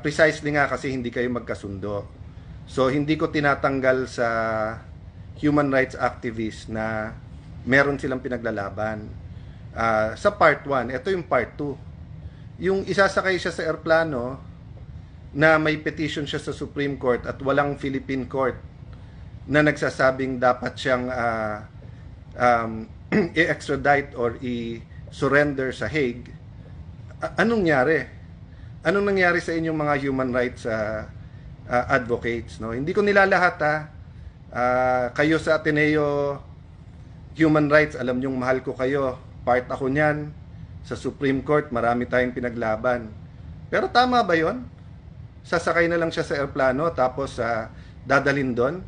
Precisely nga kasi hindi kayo magkasundo. So hindi ko tinatanggal sa human rights activists na meron silang pinaglalaban. Sa part 1, ito yung part 2. Yung isasakay siya sa eroplano na may petition siya sa Supreme Court at walang Philippine court na nagsasabing dapat siyang i-extradite or i-surrender sa Hague. Anong nangyari? Anong nangyari sa inyong mga human rights advocates? No? Hindi ko nilalahat ha. Kayo sa Ateneo Human Rights, alam niyong mahal ko kayo. Part ako niyan. Sa Supreme Court, marami tayong pinaglaban. Pero tama ba yon? Sasakay na lang siya sa aeroplano tapos dadalhin doon.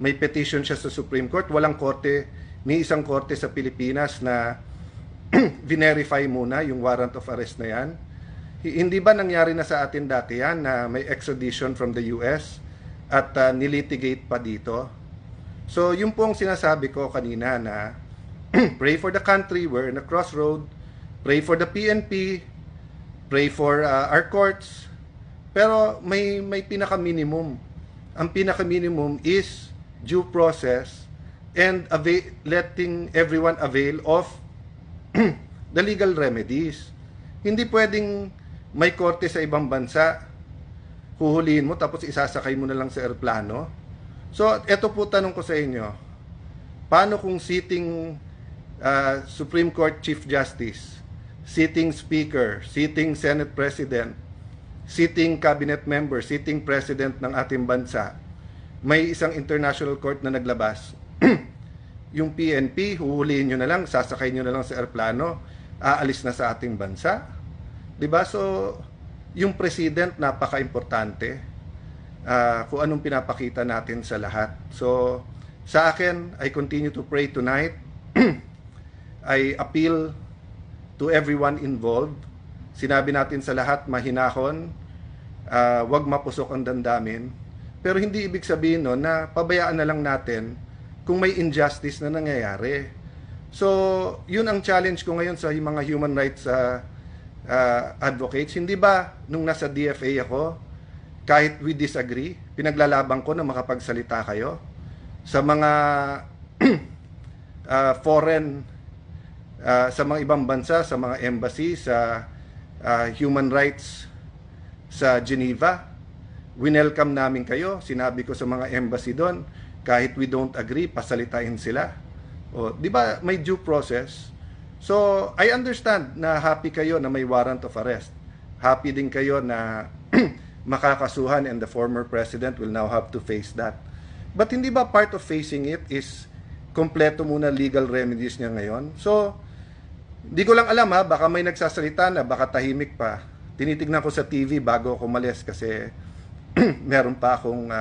May petition siya sa Supreme Court. Walang korte, ni isang korte sa Pilipinas na verify muna yung warrant of arrest na yan. Hindi ba nangyari na sa atin dati yan na may extradition from the US at nilitigate pa dito? So yung pong sinasabi ko kanina na pray for the country, we're in a crossroad, pray for the PNP, pray for our courts, pero may pinaka-minimum. Ang pinaka-minimum is due process and letting everyone avail of the legal remedies. Hindi pwedeng may korte sa ibang bansa, huhulihin mo tapos isasakay mo na lang sa eroplano. So, eto po tanong ko sa inyo. Paano kung sitting Supreme Court Chief Justice, sitting Speaker, sitting Senate President, sitting Cabinet Member, sitting President ng ating bansa, may isang international court na naglabas, yung PNP, huhulihin nyo na lang, sasakay nyo na lang sa eroplano, aalis na sa ating bansa. Diba? So, yung President, napaka-importante kung anong pinapakita natin sa lahat. So, sa akin, I continue to pray tonight. I appeal to everyone involved. Sinabi natin sa lahat, mahinahon, wag mapusok ang damdamin. Pero hindi ibig sabihin no, na pabayaan na lang natin kung may injustice na nangyayari. So, yun ang challenge ko ngayon sa mga human rights advocates. Hindi ba nung nasa DFA ako, kahit we disagree, pinaglalaban ko na makapagsalita kayo sa mga foreign, sa mga ibang bansa, sa mga embassy, sa human rights sa Geneva. Winelcome namin kayo. Sinabi ko sa mga embassy doon, kahit we don't agree, pasalitain sila. O, di ba may due process? So, I understand na happy kayo na may warrant of arrest. Happy din kayo na makakasuhan and the former president will now have to face that. But hindi ba part of facing it is kompleto muna legal remedies niya ngayon? So, di ko lang alam ha, baka may nagsasalita na, baka tahimik pa. Tinitignan ko sa TV bago ako umalis kasi meron pa akong